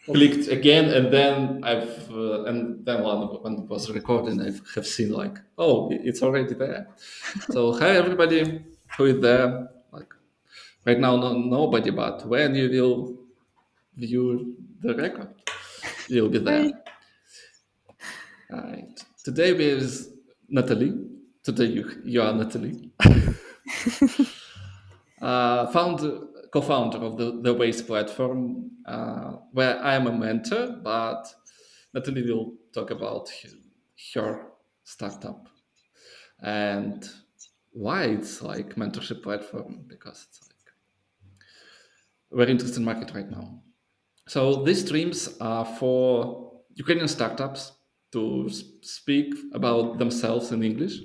clicked again, and then when it was recording, I have seen like, oh, it's already there. So hi everybody who is there. Like right now, nobody, but when you will view the record, you'll be there. Right. Today with Natalie. Today you are Natalie. Co-founder of the TheWays platform, where I am a mentor, but Natalie will talk about her startup and why it's like mentorship platform, because it's like a very interesting market right now. So these streams are for Ukrainian startups to speak about themselves in English,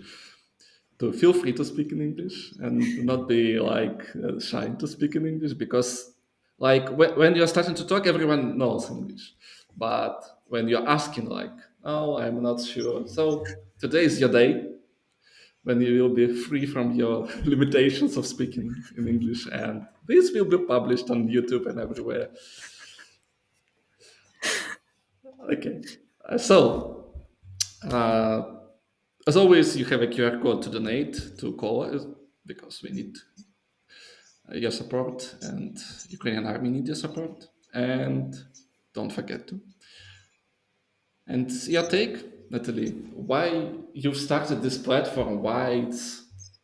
to feel free to speak in English and not be like shy to speak in English, because like when you're starting to talk, everyone knows English. But when you're asking like, oh, I'm not sure. So today is your day when you will be free from your limitations of speaking in English. And this will be published on YouTube and everywhere. Okay. So, as always, you have a QR code to donate to call us, because we need your support, and Ukrainian army need your support. And don't forget to. And your take, Natalie, why you've started this platform? Why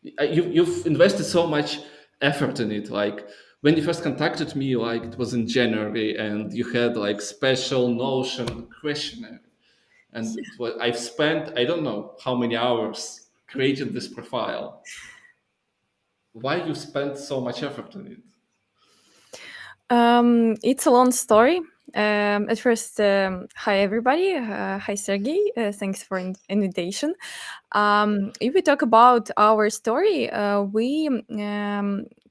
you've invested so much effort in it? Like when you first contacted me, like it was in January, and you had like special Notion questionnaire, and I've spent I don't know how many hours creating this profile. Why you spent so much effort in it? It's a long story. At first, hi everybody. Hi Sergey. Thanks for invitation. If we talk about our story, we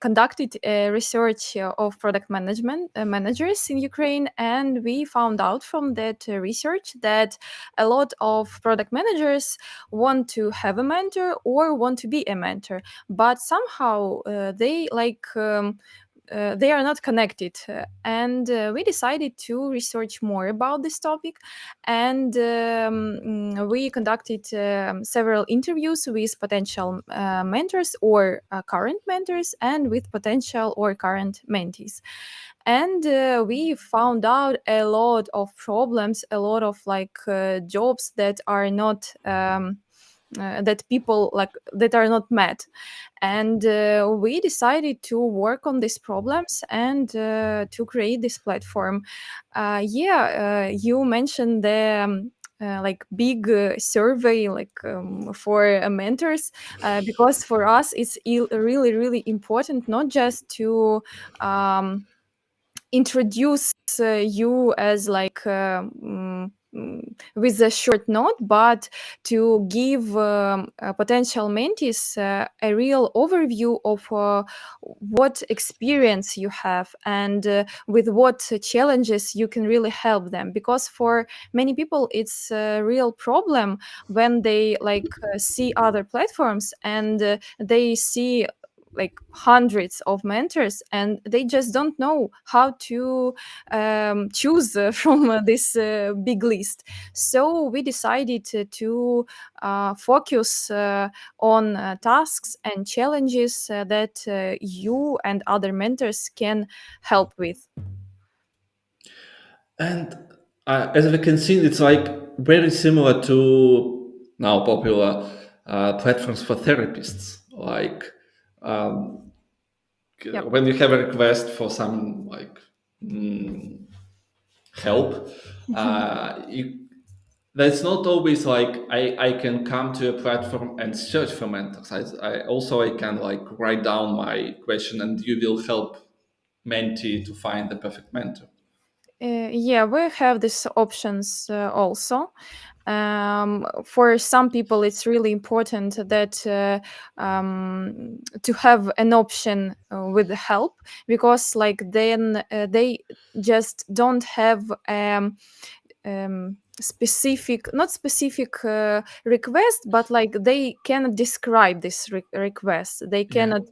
conducted a research of product management managers in Ukraine, and we found out from that research that a lot of product managers want to have a mentor or want to be a mentor, but somehow they are not connected. And we decided to research more about this topic, and we conducted several interviews with potential mentors or current mentors, and with potential or current mentees. And we found out a lot of problems, a lot of jobs that are not that people like that are not met. And we decided to work on these problems and to create this platform. You mentioned the big survey for mentors, because for us it's really really important not just to introduce you as with a short note, but to give potential mentees a real overview of what experience you have, and with what challenges you can really help them. Because for many people it's a real problem when they see other platforms, and they see like hundreds of mentors, and they just don't know how to choose from this big list. So we decided to focus on tasks and challenges that you and other mentors can help with. And as we can see, it's like very similar to now popular platforms for therapists. Like Yep. when you have a request for some help, that's not always like I can come to a platform and search for mentors. I can like write down my question, and you will help mentee to find the perfect mentor. We have these options also. For some people, it's really important that to have an option with help, because like then they just don't have specific, not specific request, but like they cannot describe this request. They Yeah. cannot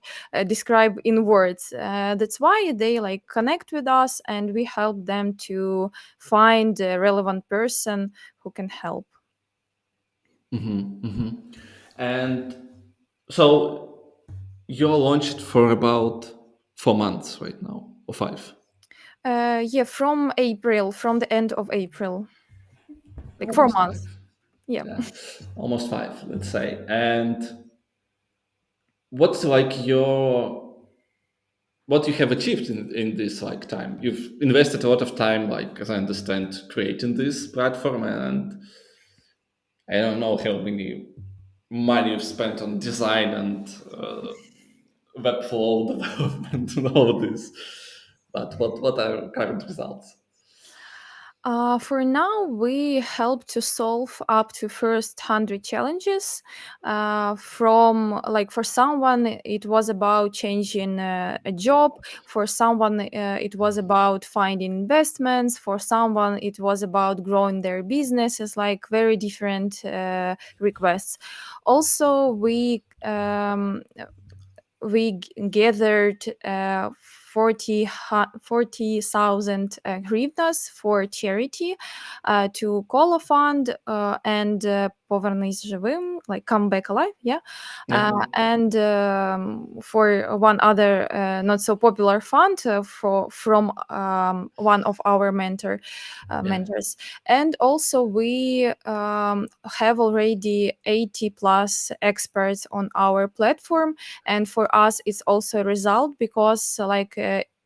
describe in words. That's why they like connect with us, and we help them to find a relevant person who can help. And so you're launched for about 4 months right now, or five, Yeah, from April, from the end of April, like four almost five. months. Yeah. Yeah, almost five, let's say. And what's like your what you have achieved in this like time? You've invested a lot of time, like as I understand, creating this platform, and I don't know how many money you've spent on design and webflow development and all this. But what are current results? For now, we help to solve up to first 100 challenges. From like for someone, it was about changing a job. For someone, it was about finding investments. For someone, it was about growing their business. It's like very different requests. Also, we gathered 40,000 hryvnias for charity to Cola Fund and Povernись живым, like Come Back Alive, yeah. Yeah, And for one other not so popular fund from one of our yeah, mentors. And also we have already 80 plus experts on our platform, and for us it's also a result because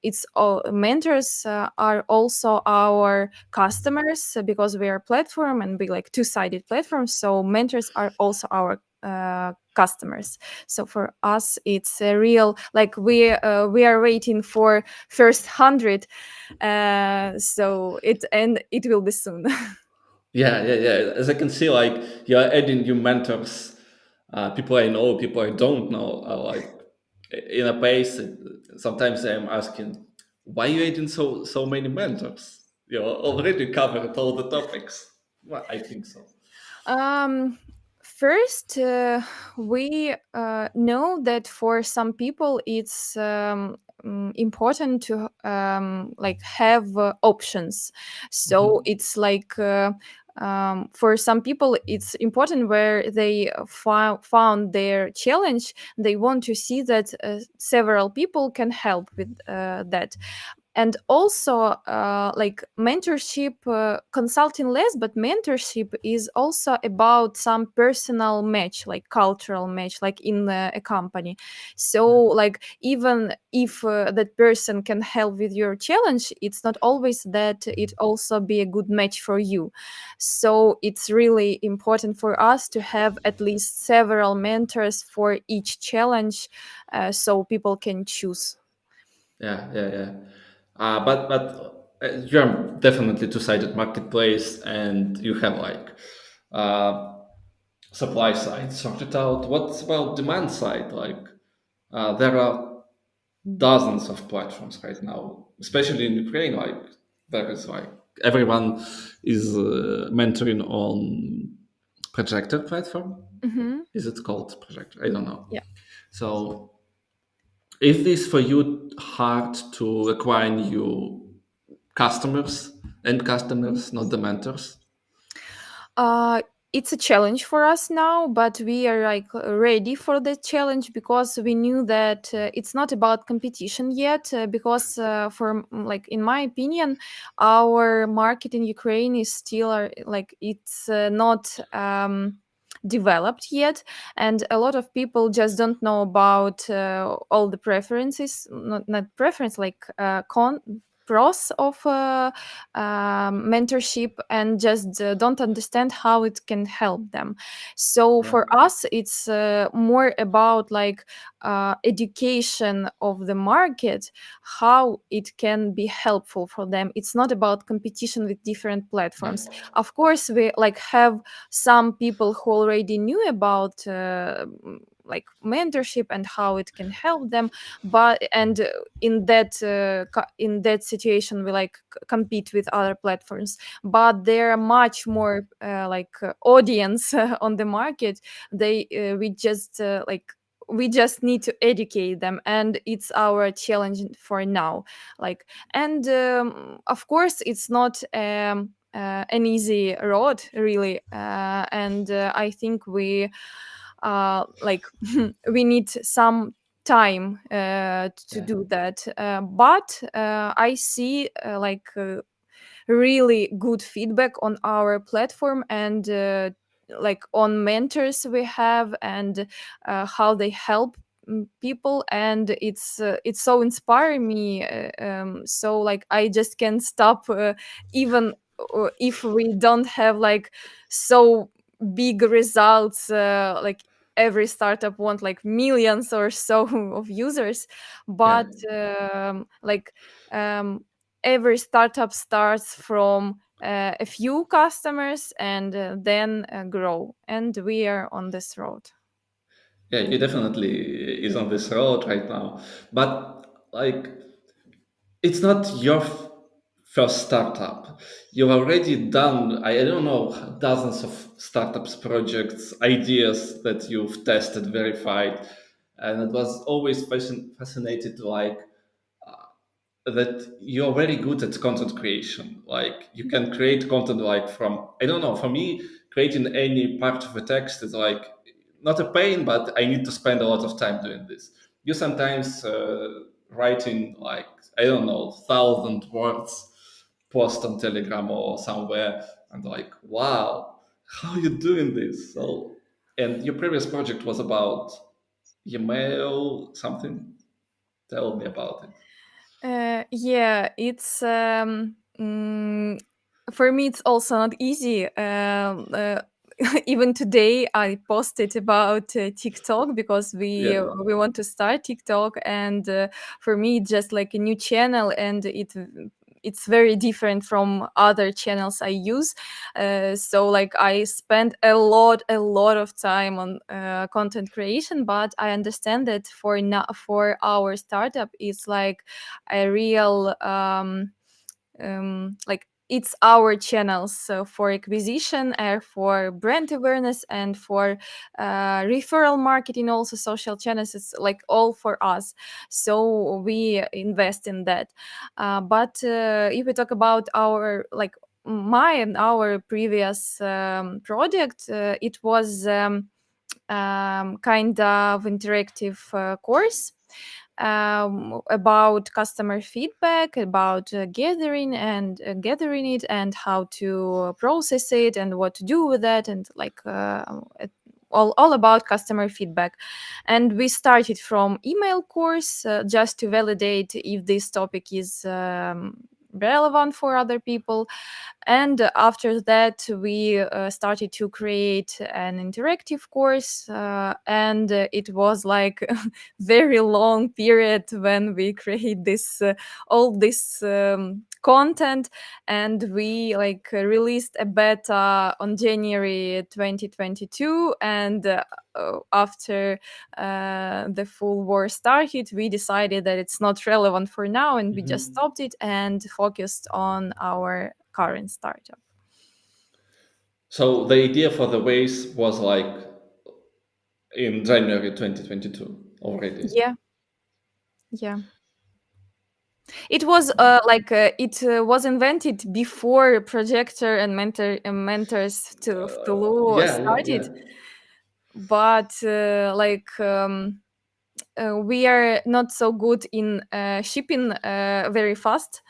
it's all mentors are also our customers because we are a platform and we like two-sided platform, so mentors are also our customers. So for us it's a real like we are waiting for first 100, so it will be soon. yeah. As I can see, like you're adding new mentors, people I know, people I don't know, are like in a pace. Sometimes I'm asking, why you adding so many mentors? You already covered all the topics. Well, I think so. Um, First, we know that for some people it's important to like have options. So Mhm. it's like for some people it's important where they found their challenge. They want to see that several people can help with that. And also like mentorship, consulting less, but mentorship is also about some personal match, like cultural match, like in a company. So like even if that person can help with your challenge, it's not always that it also be a good match for you. So it's really important for us to have at least several mentors for each challenge, so people can choose. Yeah. But you're definitely two-sided marketplace, and you have like uh, supply side sorted out. What's about demand side? Like there are dozens of platforms right now, especially in Ukraine. Like there is like everyone is mentoring on projector platform. Hmm. Is it called projector? I don't know. Yeah. So is this for you hard to acquire new customers and customers, not the mentors? Uh, it's a challenge for us now, but we are like ready for the challenge because we knew that it's not about competition yet. Because for like in my opinion, our market in Ukraine is still like it's not. Developed yet, and a lot of people just don't know about all the preferences, not preference, like pros of mentorship, and just don't understand how it can help them. So Yeah. for us it's more about like education of the market, how it can be helpful for them. It's not about competition with different Yeah. platforms. Of course we like have some people who already knew about like mentorship and how it can help them. But and in that in that situation we like compete with other platforms, but there are much more audience on the market. They we just need to educate them, and it's our challenge for now. Like, and of course it's not an easy road really, and I think we like we need some time to Yeah. do that, but I see really good feedback on our platform, and like on mentors we have, and how they help people, and it's so inspiring me, so like I just can't stop, even if we don't have like so big results, like every startup want like millions or so of users, Yeah. but um, every startup starts from a few customers, and then grow, and we are on this road. Yeah, you definitely is on this road right now. But like, it's not your first startup. You've already done, I don't know, dozens of startups, projects, ideas that you've tested, verified. And it was always fascinated, like, that you're very good at content creation. Like you can create content like from, I don't know, for me, creating any part of a text is like not a pain, but I need to spend a lot of time doing this. You sometimes writing like, I don't know, 1,000 words post on Telegram or somewhere, and like, wow, how are you doing this? So, and your previous project was about email something. Tell me about it. Yeah, it's for me it's also not easy. Even today I posted about TikTok, because Yeah. we want to start TikTok, and for me it's just like a new channel, and it's very different from other channels I use. So like I spend a lot of time on content creation, but I understand that for our startup it's like a real like it's our channels, so for acquisition, for brand awareness, and for referral marketing, also social channels. It's like all for us, so we invest in that. But if we talk about our like my and our previous project, it was kind of interactive course about customer feedback, about gathering it, and how to process it, and what to do with that, and all about customer feedback. And we started from email course, just to validate if this topic is relevant for other people. And after that we started to create an interactive course, and it was like very long period when we create this all this content, and we like released a beta on January 2022, and after the full war started, we decided that it's not relevant for now, and we just Mhm. stopped it and focused on our current startup. So the idea for the ways was like in January 2022 already. Yeah, yeah. It was it was invented before projector and mentors to Lu Yeah, yeah, started, yeah. but we are not so good in shipping very fast.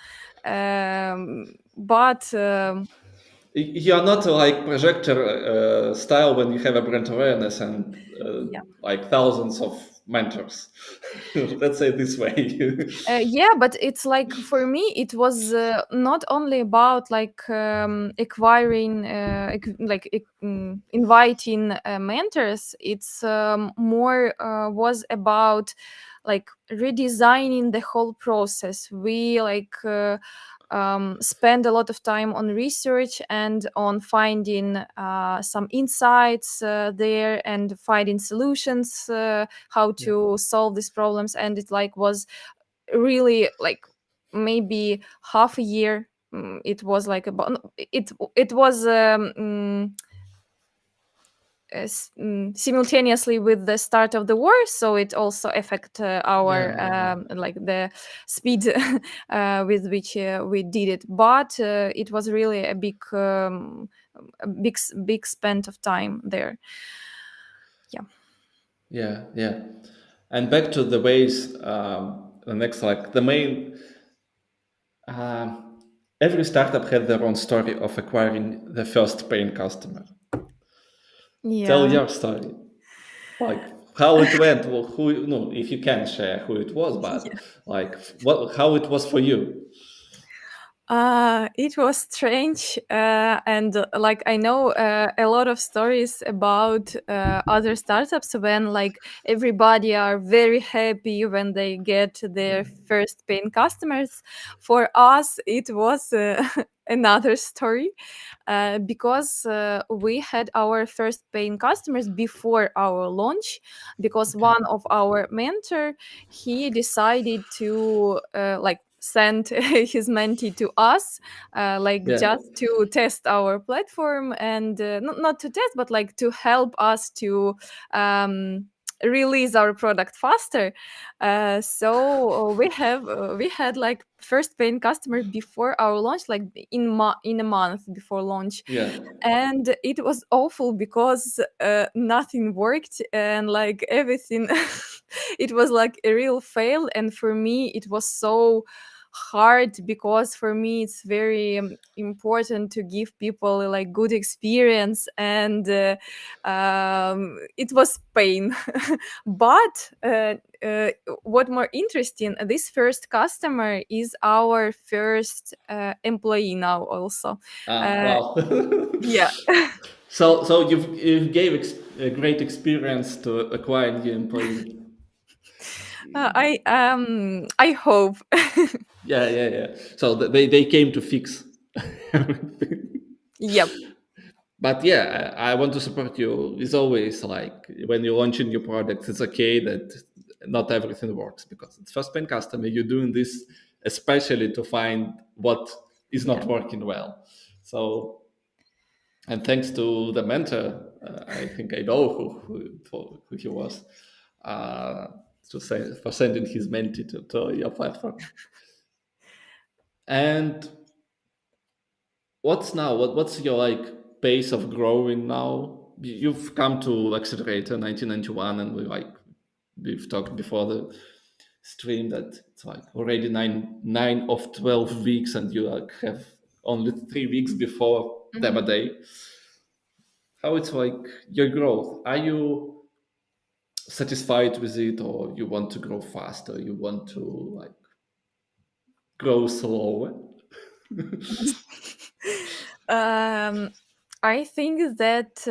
But You are not like projector style when you have a brand awareness and yeah. like thousands of mentors. Let's say this way. Yeah, but it's like for me, it was not only about like acquiring, inviting mentors. It's more was about like redesigning the whole process. We spend a lot of time on research and on finding some insights there, and finding solutions, how Yeah. to solve these problems. And it was really maybe half a year. It was about it was simultaneously with the start of the war, so it also affect our Yeah. Yeah. the speed with which we did it. But it was really a big spend of time there. Yeah. Yeah. Yeah. And back to the ways. The next, like the main. Every startup had their own story of acquiring the first paying customer. Tell Yeah. your story, like how it went. Well, who, no, if you can share who it was, but like what, how it was for you. It was strange, and I know a lot of stories about other startups when everybody are very happy when they get their first paying customers. For us, it was another story, because we had our first paying customers before our launch, because Okay. one of our mentor, he decided to send his mentee to us, Yeah. just to test our platform, and not to test, but to help us to um, release our product faster. So we had first paying customer before our launch, in a month before launch. Yeah. And it was awful because nothing worked, and everything it was like a real fail. And for me it was so hard, because for me it's very important to give people good experience, and it was pain. But what more interesting, this first customer is our first employee now also. uh, Wow. yeah. So you gave a great experience to acquire new employee. I hope. Yeah. Yeah. Yeah. So they came to fix everything. Yep. But yeah, I want to support you. It's always like when you launch a new product, it's okay that not everything works because it's first paying customer. You're doing this especially to find what is Yeah. not working well. So, and thanks to the mentor, I think I know who he was, uh, to say for sending his mentee to your platform. And what's now? What's your like pace of growing now? You've come to Accelerator 1991, and we've talked before the stream that it's like already nine of 12 weeks, and you like have only 3 weeks before Mhm. Demo Day. How it's like your growth? Are you satisfied with it, or you want to grow faster? You want to like grow slower? um, I think that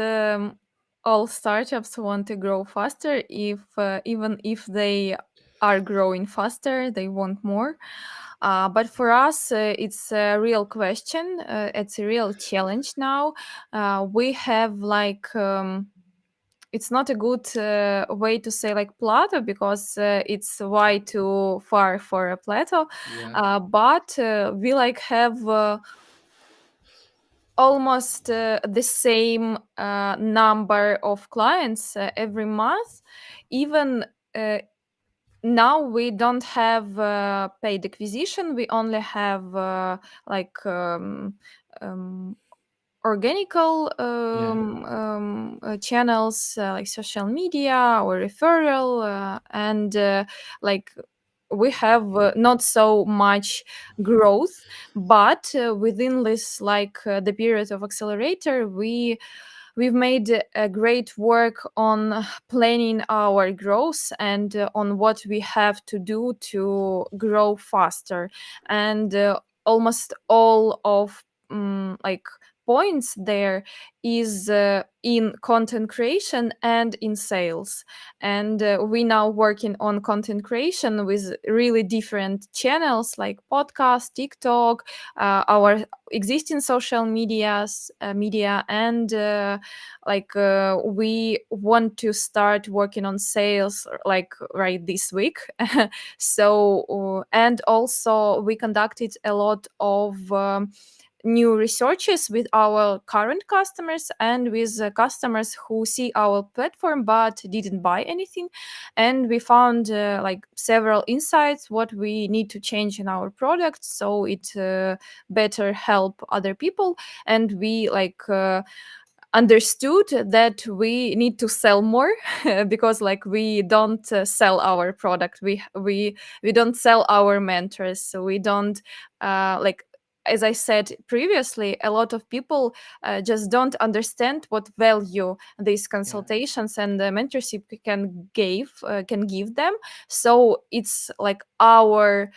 all startups want to grow faster. If even if they are growing faster, they want more. But for us, it's a real question. It's a real challenge now. We have it's not a good way to say plateau, because it's way too far for a plateau. Yeah. But we have almost the same number of clients every month. Even now we don't have paid acquisition. We only have like um, organical Yeah. channels, like social media or referral, and like we have not so much growth. But within this the period of accelerator, we've made a great work on planning our growth, and on what we have to do to grow faster. And almost all of points there is in content creation and in sales. And we now working on content creation with really different channels like podcast, TikTok, our existing social media, and we want to start working on sales like right this week. So and also we conducted a lot of new researches with our current customers and with customers who see our platform but didn't buy anything. And we found like several insights what we need to change in our product so it better help other people. And we understood that we need to sell more because like we don't sell our product, we don't sell our mentors, so we don't like as I said previously, a lot of people just don't understand what value these Yeah. consultations and the mentorship can give them. So it's like our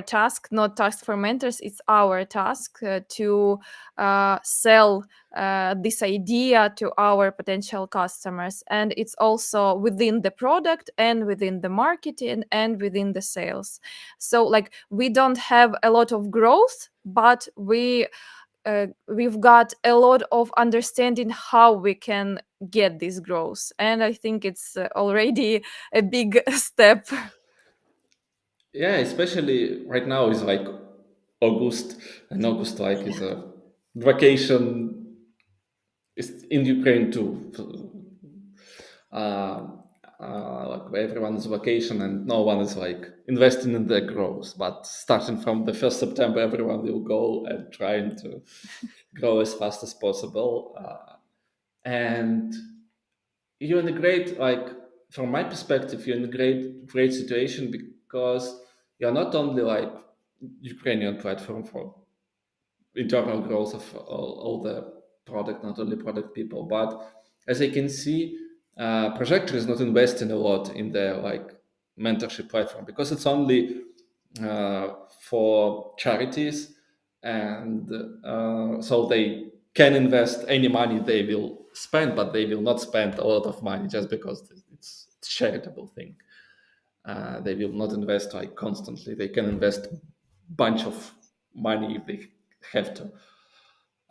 task, not task for mentors, it's our task to sell this idea to our potential customers. And it's also within the product and within the marketing and within the sales. So like we don't have a lot of growth, but we've got a lot of understanding how we can get this growth, and I think it's already a big step. Yeah, especially right now is like August, and August like is a vacation. It's in Ukraine too. Uh, like everyone's vacation and no one is like investing in their growth. But starting from the 1st September, everyone will go and trying to grow as fast as possible. And you're in a great, like from my perspective, you're in a great situation because you're not only like Ukrainian platform for internal growth of all the product, not only product people. But as I can see, Projector is not investing a lot in their like mentorship platform because it's only for charities, and so they can invest any money they will spend, but they will not spend a lot of money just because it's charitable thing. They will not invest like constantly. They can invest bunch of money if they have to.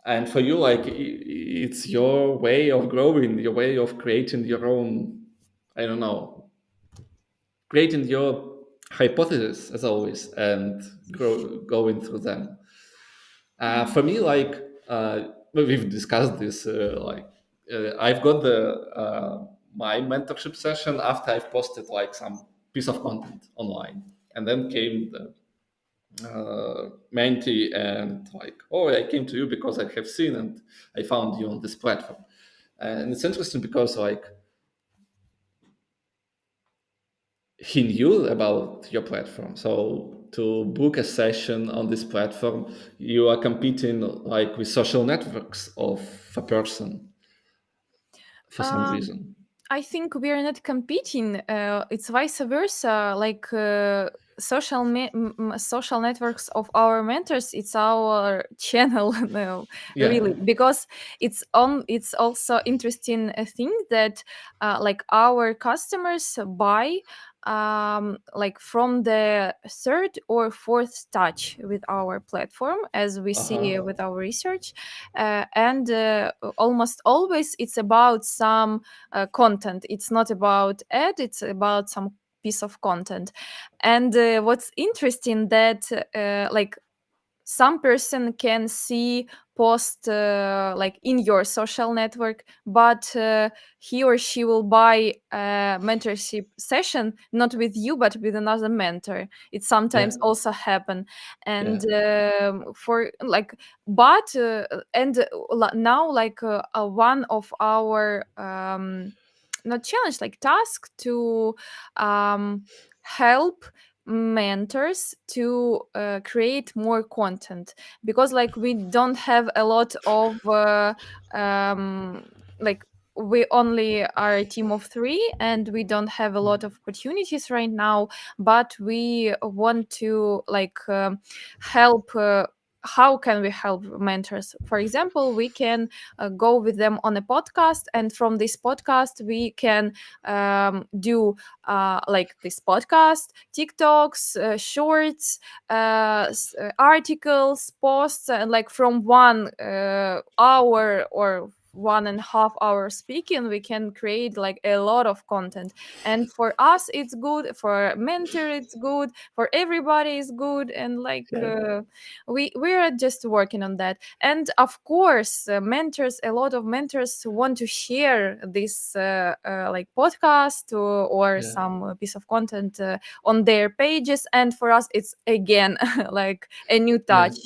And for you, like it's your way of growing, your way of creating your own, I don't know, creating your hypothesis as always and going through them. For me, like we've discussed this, I've got the my mentorship session after I've posted like some piece of content online, and then came the mentee and like, oh, I came to you because I have seen and I found you on this platform. And it's interesting because like he knew about your platform. So to book a session on this platform, you are competing like with social networks of a person for some um, reason. I think we are not competing. It's vice versa. Like social networks of our mentors, it's our channel now, Yeah. really, because it's also interesting thing that like our customers buy like from the third or fourth touch with our platform, as we see Uh-huh. with our research. And almost always it's about some content. It's not about ad, it's about some piece of content. And what's interesting that like some person can see post like in your social network, but he or she will buy a mentorship session not with you but with another mentor. It Yeah. sometimes also happen. Yeah. And for like but and now like one of our not challenge, like task to help mentors to create more content, because like we don't have a lot of like we only are a team of three and we don't have a lot of opportunities right now, but we want to like help how can we help mentors? For example, we can go with them on a podcast, and from this podcast we can do like this podcast, TikToks, shorts, articles, posts, and like from 1 hour or 1.5 hour speaking, we can create like a lot of content. And for us it's good, for mentor it's good, for everybody is good. And like Yeah, we are just working on that. And of course, mentors, a lot of mentors want to share this like podcast or yeah, some piece of content on their pages, and for us it's again like a new yeah. touch.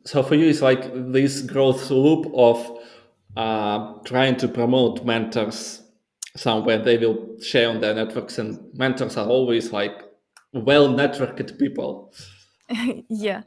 So for you, it's like this growth loop of trying to promote mentors somewhere they will share on their networks, and mentors are always like well networked people. Yeah.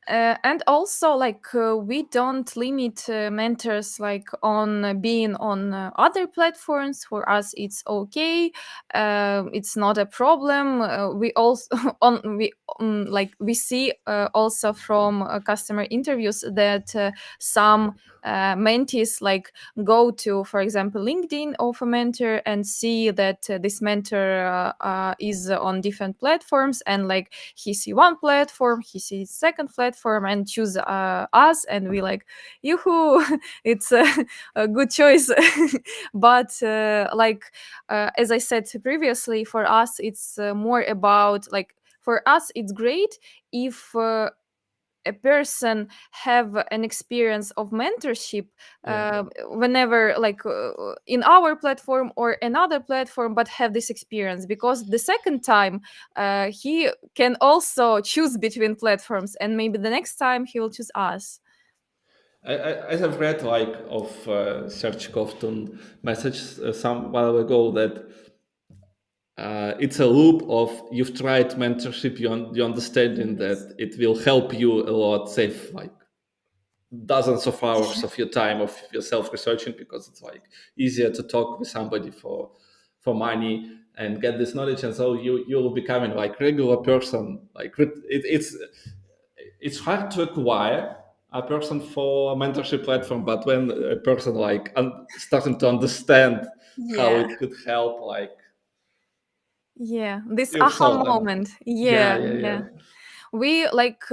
And also like we don't limit mentors like on being on other platforms. For us it's okay, it's not a problem. We also on we like we see also from customer interviews that some mentees like go to, for example, LinkedIn of a mentor and see that this mentor is on different platforms, and like he see one platform, he sees second platform, and choose us, and we like, yoo-hoo, it's a good choice. But like as I said previously, for us it's more about like, for us it's great if a person have an experience of mentorship Yeah. whenever like in our platform or another platform, but have this experience, because the second time he can also choose between platforms, and maybe the next time he will choose us. I have read like of Serge Kofton message some while ago that it's a loop of you've tried mentorship, you understanding Yes. that it will help you a lot, save like dozens of hours of your time of yourself researching, because it's like easier to talk with somebody for money and get this knowledge, and so you'll becoming like regular person. Like it's hard to acquire a person for a mentorship platform, but when a person like starting to understand how Yeah. it could help, like Yeah, this you've aha sold them. moment. Yeah, Yeah, yeah, yeah. yeah. We like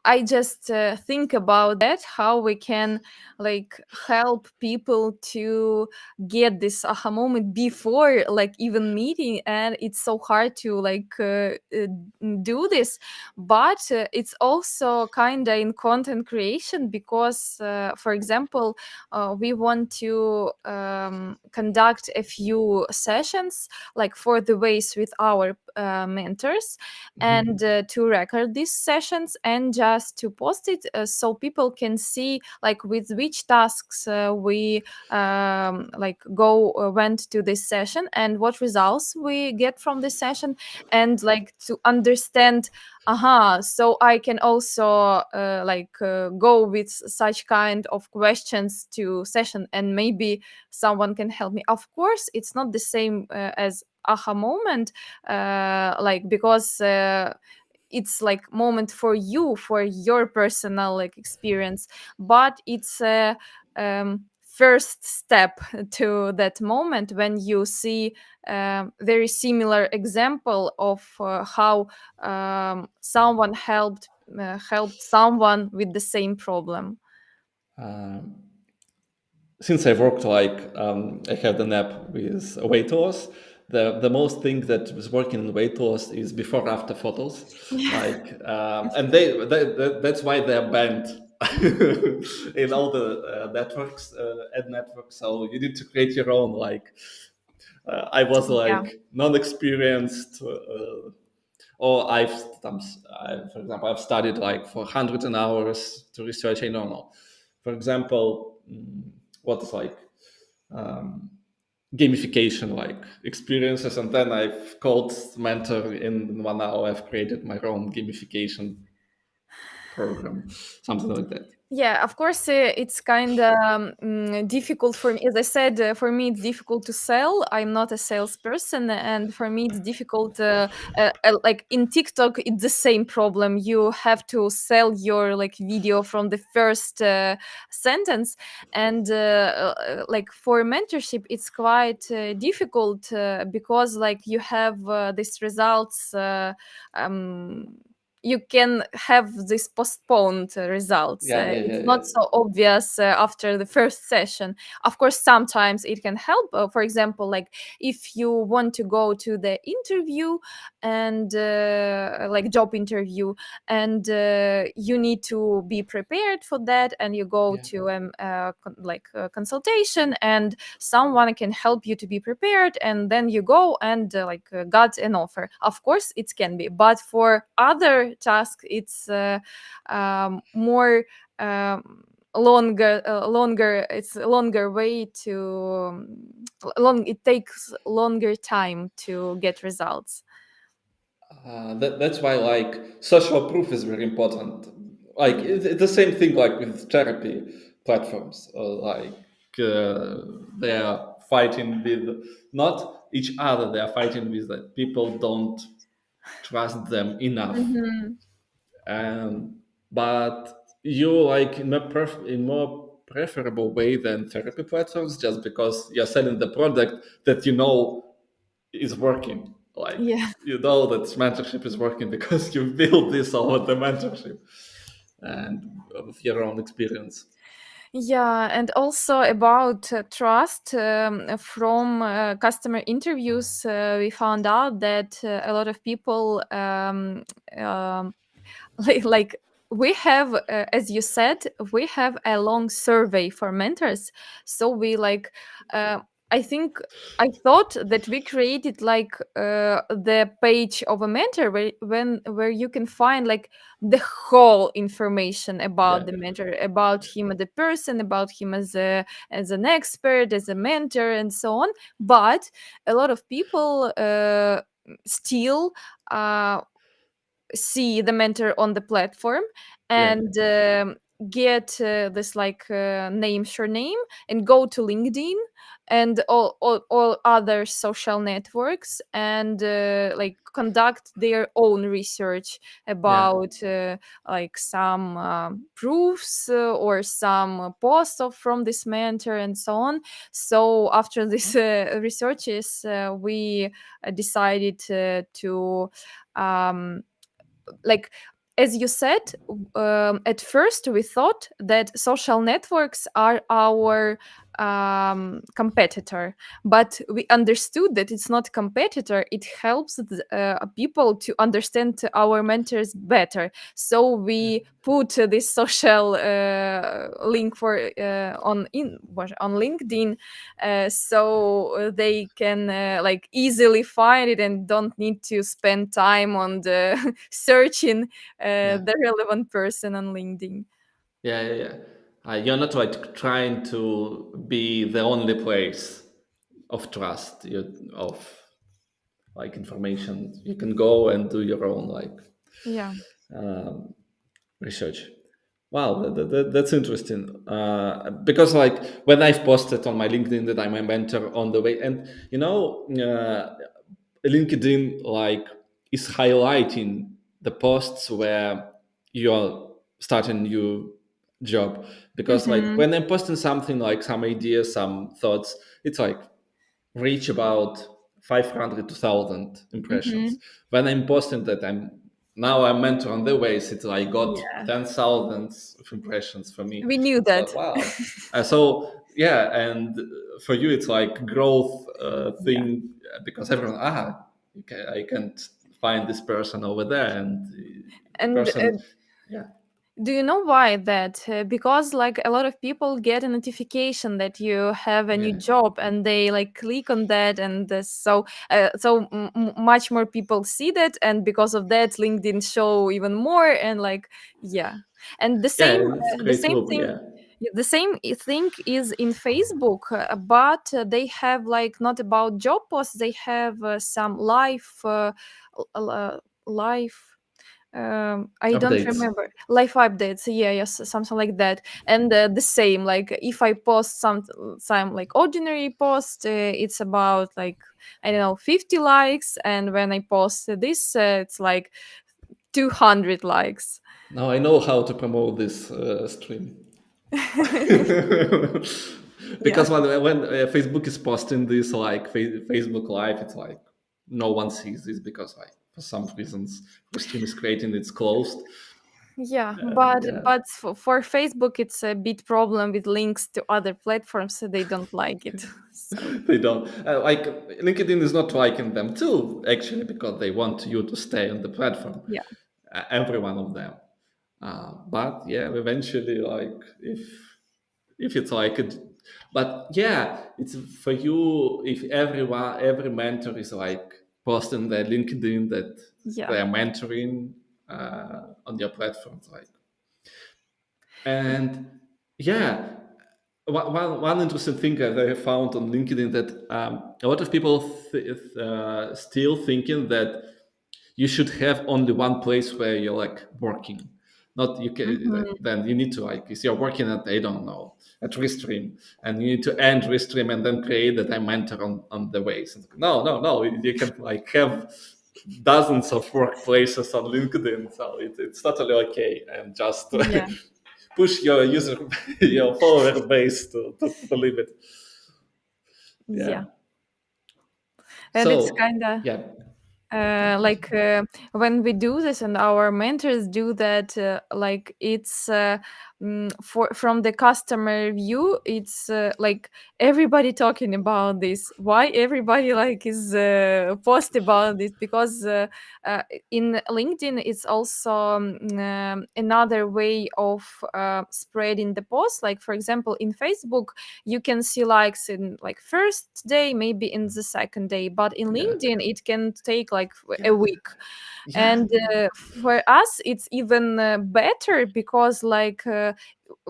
I just think about that, how we can like help people to get this aha moment before like even meeting. And it's so hard to like do this, but it's also kind of in content creation, because for example, we want to conduct a few sessions like for the ways with our mentors, and Mhm. to record these sessions and just to post it, so people can see like with which tasks we like go went to this session, and what results we get from this session, and like to understand, so I can also like go with such kind of questions to session, and maybe someone can help me. Of course it's not the same as aha moment, like because it's like moment for you, for your personal like experience, but it's a first step to that moment when you see very similar example of how someone helped someone with the same problem. Um, since I worked like I have an app with weight loss. The most thing that was working in weight loss is before after photos, like and that's why they're banned in all the networks, ad networks. So you need to create your own. Like I was Yeah. like non-experienced. Or for example, I've studied like for hundreds of hours to research. I don't know. For example, what is like um, gamification like experiences, and then I've called mentor in 1 hour. I've created my own gamification program, something like that. Yeah, of course, it's kind of difficult for me. As I said, for me, it's difficult to sell. I'm not a salesperson, and for me, it's difficult. Like in TikTok, it's the same problem. You have to sell your like video from the first sentence, and like for mentorship, it's quite difficult because like you have these results. Um, you can have these postponed results. Yeah, yeah, yeah, It's yeah, not so obvious after the first session. Of course, sometimes it can help. For example, like if you want to go to the interview and like job interview, and you need to be prepared for that, and you go yeah. to like a consultation, and someone can help you to be prepared, and then you go and got an offer. Of course it can be, but for other tasks it's more longer. It's a longer way to long it takes longer time to get results. That's why like social proof is very important. Like Yeah. it's the same thing like with therapy platforms. They are fighting with not each other. They are fighting with that people don't trust them enough. Hmm. And but you like in more preferable way than therapy platforms just because you're selling the product that you know is working. Like Yeah. you know that mentorship is working because you built this over the mentorship and with your own experience. Yeah, and also about trust from customer interviews, we found out that a lot of people um, like we have as you said, we have a long survey for mentors. So we like uh, I think I thought that we created like the page of a mentor where you can find like the whole information about Yeah, the mentor, about him as a person, about him as an expert, as a mentor, and so on. But a lot of people still uh, see the mentor on the platform yeah, and get this like name surname and go to LinkedIn and all other social networks and like conduct their own research yeah, about like some proofs or some posts from this mentor and so on. So after this researches we decided to um, like as you said, at first we thought that social networks are our competitor, but we understood that it's not competitor. It helps people to understand our mentors better. So we put this social link for on LinkedIn, so they can like easily find it and don't need to spend time on the searching yeah, the relevant person on LinkedIn. yeah, yeah, yeah. You're not like trying to be the only place of trust of like information. You can go and do your own like Yeah. um, research. Wow, that's interesting. Because like when I've posted on my LinkedIn that I'm a mentor on the way, and LinkedIn like is highlighting the posts where you're starting new job. Because like Mm-hmm. when I'm posting something like some ideas, some thoughts, it's like reach about 500 to 1,000 Mm-hmm. impressions. When I'm posting that I'm mentor on TheWays, it's like got Yeah. 10,000 of impressions for me. We knew It's like that. wow. So yeah, and for you it's like growth Yeah. thing because everyone okay, I can't find this person over there, and the And person, yeah, do you know why that? Because like a lot of people get a notification that you have a new yeah, job, and they like click on that, and much more people see that, and because of that, LinkedIn show even more, and like yeah, and yeah, it's a the great same move, thing. yeah, The same thing is in Facebook, but they have like not about job posts. They have some live I don't Updates. remember life updates. Yeah, yes, something like that. And the same, like if I post some like ordinary post, it's about like I don't know 50 likes, and when I post this, it's like 200 likes. Now I know how to promote this stream. Yeah, Because when Facebook is posting this like Facebook Live, it's like no one sees this because like for some reasons the stream is creating it's closed. yeah, Yeah, but for Facebook, it's a bit problem with links to other platforms, so they don't like it. So they don't like LinkedIn is not liking them too actually because they want you to stay on the platform. yeah, Every one of them. But yeah, eventually, like if it's like it, but yeah, it's for you if every mentor is like posting their LinkedIn that yeah, they are mentoring on your platforms, like and yeah. One interesting thing that I found on LinkedIn that a lot of people still thinking that you should have only one place where you're like working. Not you can like, hmm, then you need to like if you're working at I don't know at Restream and you need to end Restream and then create that I mentor on TheWays. No, no, no. You can like have dozens of workplaces on LinkedIn, so it's totally okay and just yeah, push your user your follower base to the limit. Yeah. yeah. And it's So kind of yeah, like when we do this and our mentors do that, like it's for from the customer view, it's like everybody talking about this. Why everybody like is post about this? Because uh, in LinkedIn it's also another way of spreading the post. Like for example in Facebook you can see likes in like first day, maybe in the second day, but in yeah, LinkedIn it can take like yeah, a week. yeah, And for us it's even better because like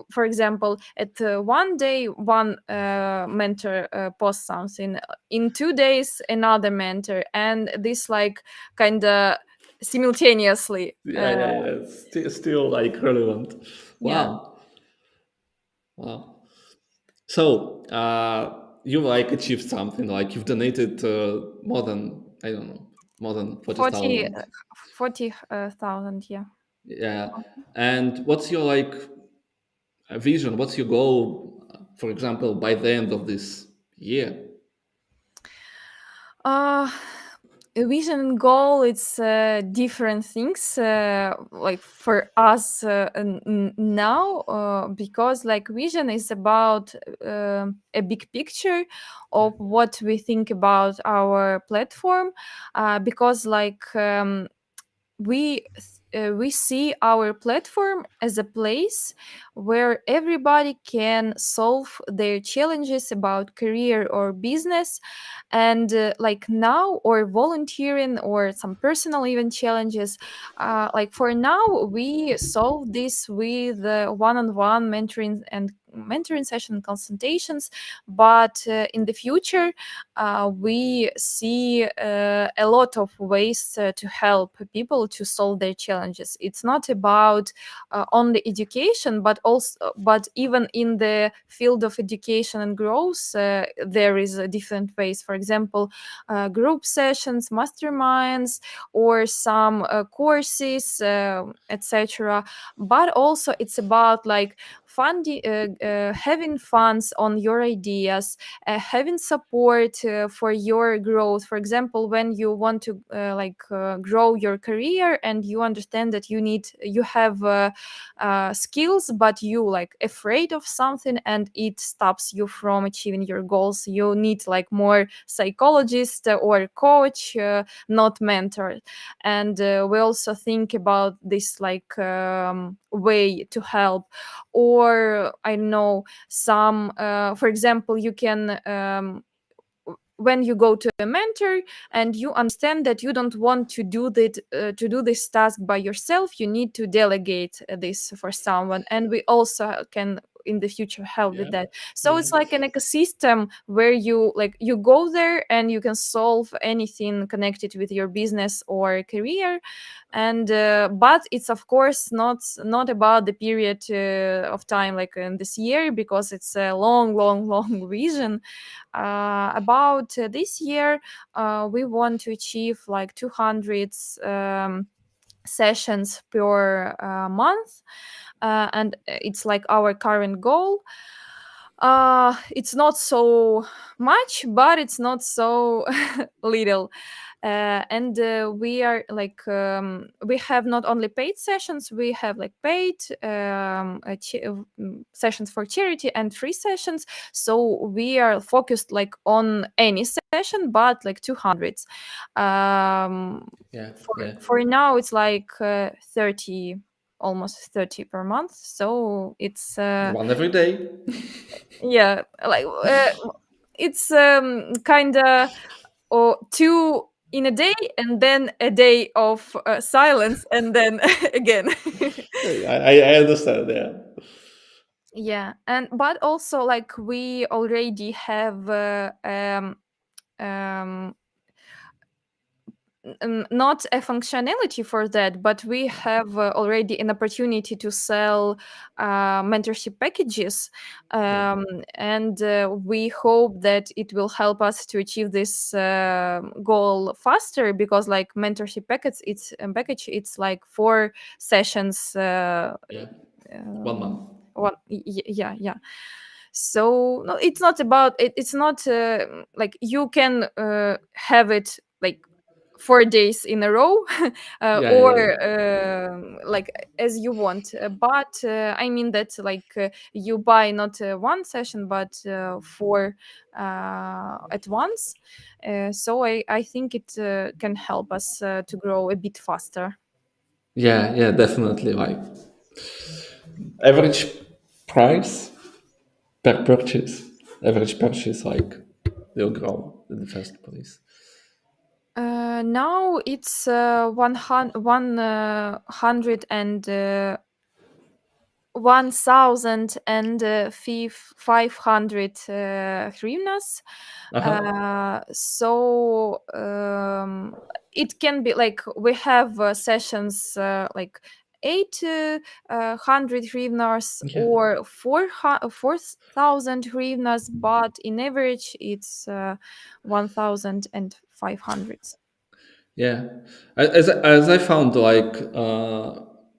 for example at one day one mentor posts something, in 2 days another mentor, and this like kind of simultaneously yeah. Still like relevant. yeah, Wow, wow. So you like achieved something like you've donated more than I don't know more than 40 40,000. 40,000, yeah. Yeah, and what's your like vision? What's your goal? For example, by the end of this year. Uh, a vision and goal, it's different things. Like for us now, because like vision is about a big picture Yeah, of what we think about our platform. Because like we see our platform as a place where everybody can solve their challenges about career or business, and like now or volunteering or some personal even challenges. Like for now we solve this with one-on-one mentoring and mentoring session consultations, but in the future we see a lot of ways to help people to solve their challenges. It's not about only education, but also but even in the field of education and growth there is different ways. For example, group sessions, masterminds, or some courses, etc. But also it's about like funding, having funds on your ideas, having support for your growth. For example, when you want to grow your career and you understand that you have skills, but you like afraid of something and it stops you from achieving your goals, you need like more psychologist or coach, not mentor. And we also think about this like way to help. Or I don't know, some for example you can when you go to a mentor and you understand that you don't want to do this task by yourself, you need to delegate this for someone, and we also can in the future help with Yeah. that. So Yeah. it's like an ecosystem where you go there and you can solve anything connected with your business or career. And but it's of course not about the period of time like in this year, because it's a long vision. About this year, we want to achieve like 200 sessions per month, and it's like our current goal. It's not so much, but it's not so little. And we are like we have not only paid sessions, we have like paid sessions for charity and free sessions. So we are focused like on any session, but like 200. um Yeah. for Yeah. for now it's like 30, almost 30 per month. So it's One every day. yeah, like it's kind of, or two in a day, and then a day of silence, and then again. I understand. Yeah. Yeah, and but also like we already have um, not a functionality for that, but we have already an opportunity to sell mentorship packages. Yeah. And we hope that it will help us to achieve this goal faster, because like mentorship package, it's like 4 sessions, Yeah. 1 month. yeah. So no, it's not about it, it's not like you can have it like 4 days in a row, Yeah. or Yeah. like as you want. But I mean that like you buy not one session, but four at once. So I think it can help us to grow a bit faster. Yeah. Yeah. Definitely. Like average price per purchase. Average purchase like will grow in the first place. Now it's 1,500 hryvnias. Uh huh. So it can be like we have sessions like 800 hryvnias Yeah. or 4,000 hryvnias, but in average it's 1,500. Yeah, as I found, like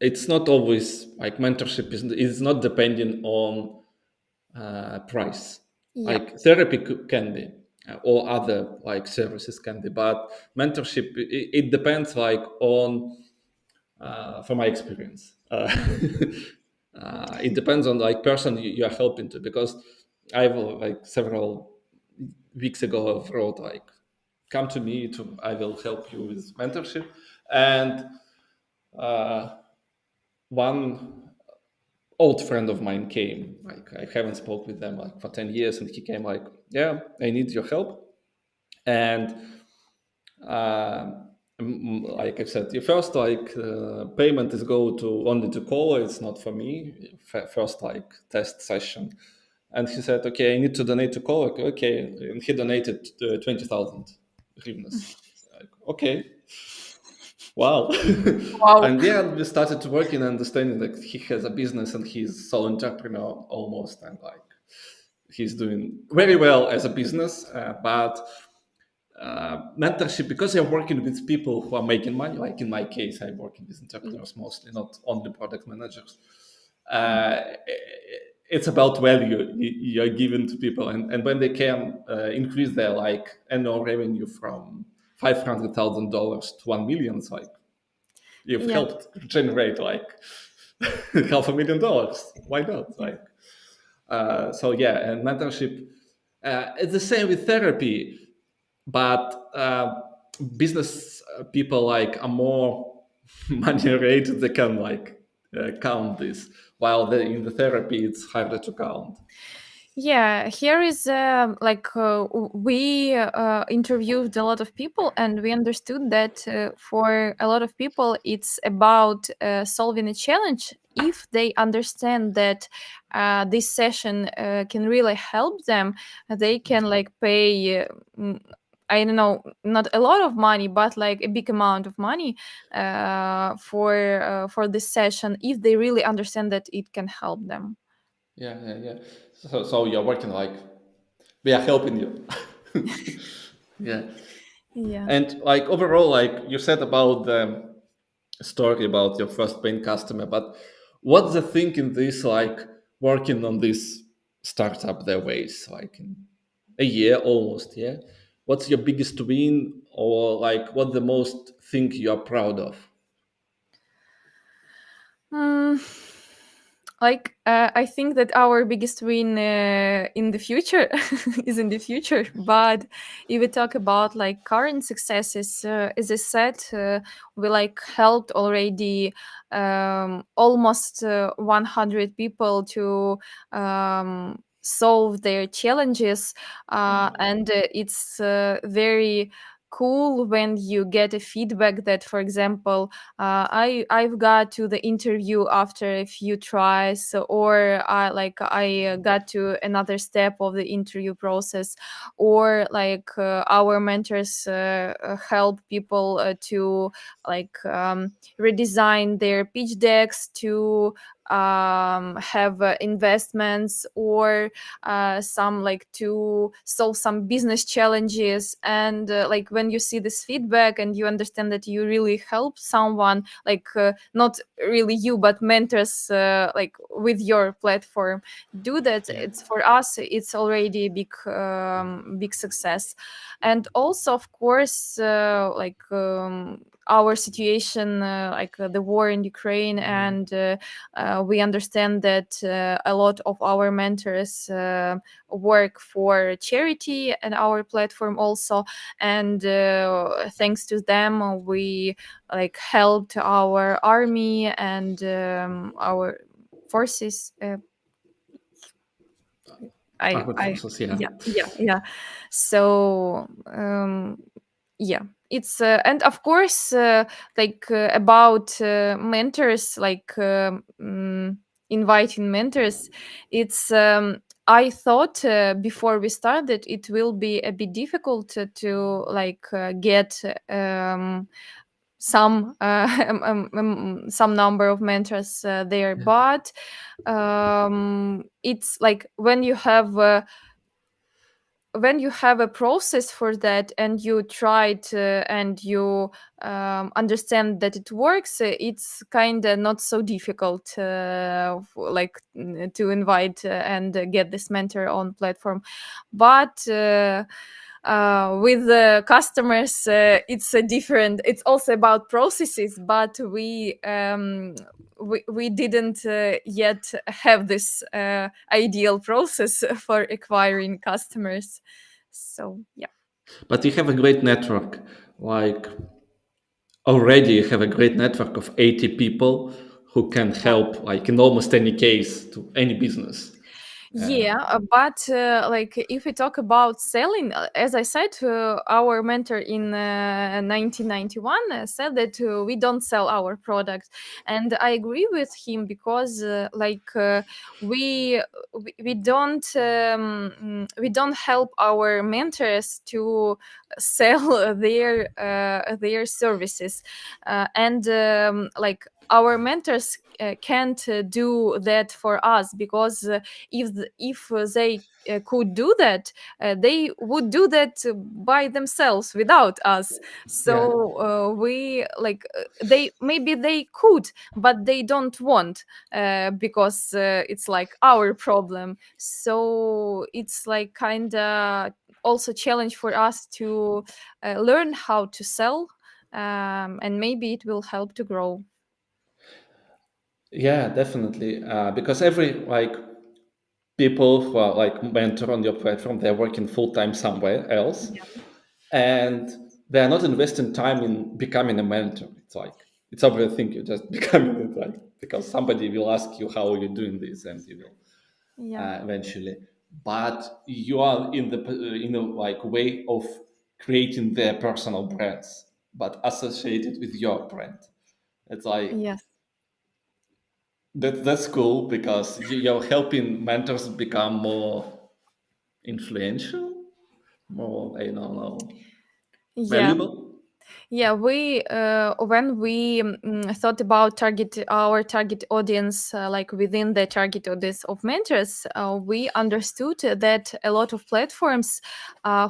it's not always like mentorship is not dependent on price. Yeah, Like therapy can be, or other like services can be, but mentorship it depends like on from my experience. It depends on like person you are helping to because I've like several weeks ago I wrote like come to me to I will help you with mentorship and uh, one old friend of mine came like I haven't spoke with them like for 10 years and he came like yeah I need your help and uh, like I said, your first like payment is go to only to caller. It's not for me. First like test session, and he said, okay, I need to donate to caller. Okay, and he donated 20,000 hryvnias. Like, okay, wow, wow. and yeah, we started to work in understanding that he has a business and he's sole entrepreneur almost, and like he's doing very well as a business, but mentorship because you're working with people who are making money like in my case I'm working with Y- entrepreneurs mostly not only product managers uh, it's about value you're giving to people and when they can increase their like annual revenue from $500,000 to 1 million it's like you've yeah. helped generate like $500,000 why not like so yeah and mentorship it's the same with therapy but business people like are more money rated they can like count this while in the therapy it's harder to count. Yeah, here is like we interviewed a lot of people, and we understood that for a lot of people, it's about solving a challenge if they understand that this session can really help them, they can like pay mm, I don't know, not a lot of money, but like a big amount of money for this session if they really understand that it can help them. Yeah, yeah, yeah. So you're working like we are helping you. Yeah. Yeah. And like overall, like you said about the story about your first paying customer, but what's the thing in this, like working on this startup TheWays, like in a year almost, yeah? What's your biggest win, or like what the most thing you are proud of? Mm, I think that our biggest win in the future is in the future. But if we talk about like current successes, as I said, we like helped already almost 100 people to solve their challenges, and it's very cool when you get a feedback that, for example, I've got to the interview after a few tries, or I got to another step of the interview process, or like our mentors help people to like redesign their pitch decks to have investments, or some like to solve some business challenges. And like when you see this feedback and you understand that you really help someone, like not really you but mentors like with your platform do that, Yeah. it's for us, it's already big success. And also of course our situation, the war in Ukraine, and we understand that a lot of our mentors work for charity and our platform also, and thanks to them we like helped our army and our forces. Armed I forces, yeah. Yeah, yeah, yeah. So yeah, it's and of course about mentors, inviting mentors. It's I thought before we started it will be a bit difficult to get some some number of mentors there, Yeah. but it's like when you have a process for that and you try it and you understand that it works, it's kind of not so difficult to invite and get this mentor on platform. But with the customers it's a different, it's also about processes, but we didn't yet have this ideal process for acquiring customers. So yeah. But you have a great network. Like already you have a great network of 80 people who can help like in almost any case to any business. Uh, Yeah, but like if we talk about selling, as I said, our mentor in 1991 said that we don't sell our product, and I agree with him because we we don't help our mentors to sell their services, and our mentors can't do that for us because if they could do that, they would do that by themselves without us. yeah. So we like they maybe they could, but they don't want because it's like our problem. So it's like kind of also challenge for us to learn how to sell, and maybe it will help to grow. Yeah, definitely. Because every like people who are like mentor on your platform, they're working full time somewhere else, Yeah. and they are not investing time in becoming a mentor. It's like it's obvious thing you just becoming it, like because somebody will ask you how are you doing this, and you will Yeah. eventually. But you are in a like way of creating their personal brands, but associated with your brand. It's like Yes. That's cool because you're helping mentors become more influential, more, I don't know, Yeah. valuable. Yeah, we when we thought about target audience, like within the target audience of mentors, we understood that a lot of platforms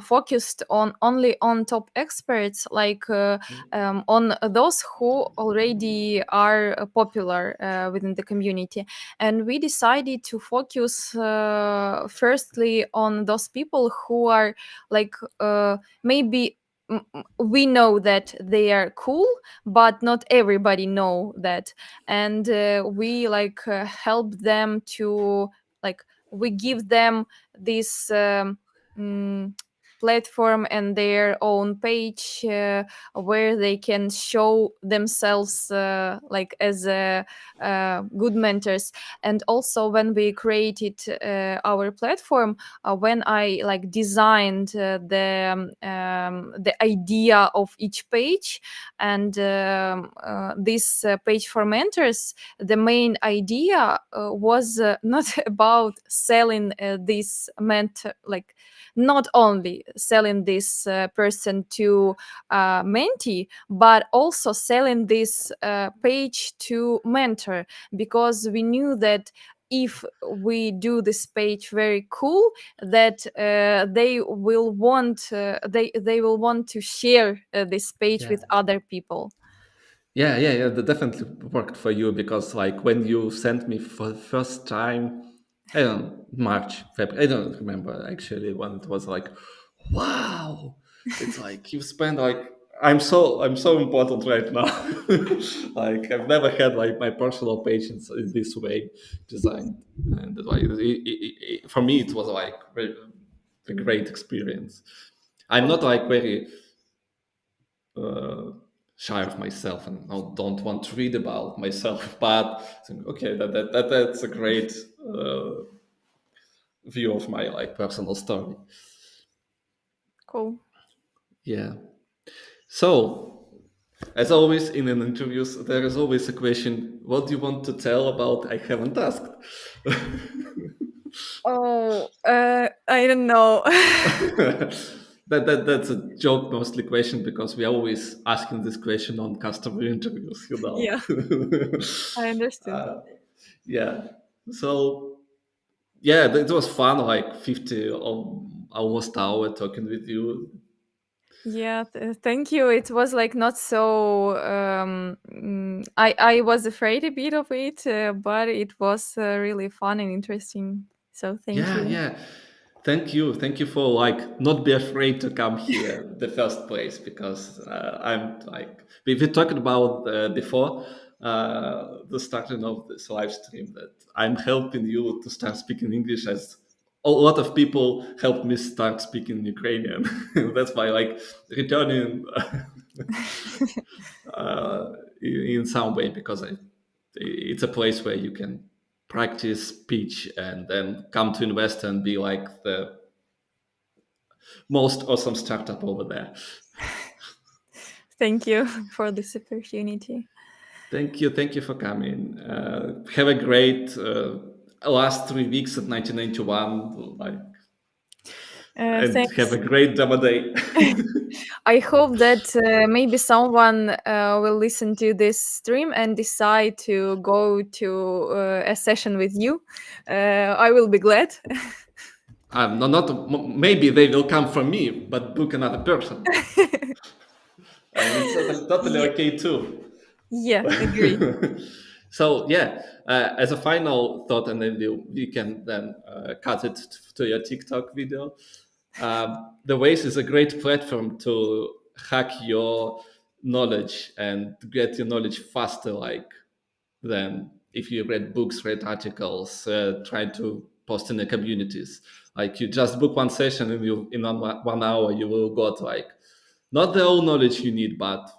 focused on only on top experts, like on those who already are popular within the community, and we decided to focus firstly on those people who are like maybe we know that they are cool, but not everybody know that, and we like help them to like we give them this mm, platform and their own page where they can show themselves like as good mentors. And also when we created our platform, when I like designed the idea of each page, and this page for mentors, the main idea was not about selling this mentor, like not only selling this person to mentee, but also selling this page to mentor, because we knew that if we do this page very cool, that they will want to share this page Yeah. with other people. Yeah. That definitely worked for you because, like, when you sent me for the first time, I don't know, March, February, I don't remember actually when it was like, wow, it's like you spend like I'm so important right now. Like I've never had like my personal page in this way designed, and like for me it was like a great experience. I'm not like very uh, shy of myself and don't want to read about myself. But okay, that's a great view of my like personal story. Cool. Yeah. So, as always in an interviews, there is always a question: what do you want to tell about I haven't asked? Oh, I don't know. That's a joke mostly question because we are always asking this question on customer interviews, you know. Yeah, I understood. uh, yeah. So yeah, it was fun. Like 50 or almost hour talking with you. Yeah, thank you. It was like not so. I was afraid a bit of it, but it was really fun and interesting. So thank you. Yeah. Thank you for like not be afraid to come here the first place because I'm like we talked about before the starting of this live stream that I'm helping you to start speaking English as a lot of people helped me start speaking Ukrainian. That's why like returning in some way because it's a place where you can practice speech and then come to invest and be like the most awesome startup over there. Thank you for this opportunity. Thank you for coming. Have a great last 3 weeks at 1991, like, and have a Thanks. great demo day. I hope that maybe someone will listen to this stream and decide to go to a session with you. I will be glad. Maybe they will come from me, but book another person, and it's totally Yeah, okay too. yeah, agree. So yeah, as a final thought, and then we can then cut it to your TikTok video. TheWays is a great platform to hack your knowledge and to get your knowledge faster, like than if you read books, read articles, try to post in the communities. Like you just book one session and you in 1 hour you will got like not the whole knowledge you need, but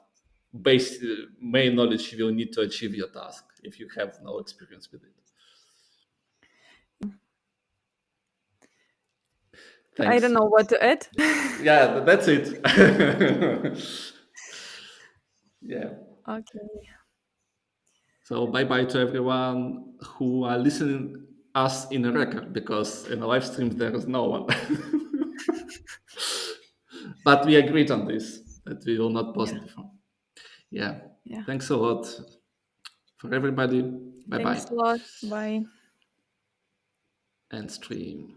base main knowledge you will need to achieve your task if you have no experience with it. I don't Thanks. know what to add. Yeah, that's it. Yeah. Okay. So bye bye to everyone who are listening us in a record, because in a live stream there is no one. But we agreed on this that we will not Yeah. post before. Yeah. Yeah. Thanks a lot for everybody. Bye Thanks bye. a lot. Bye. End stream.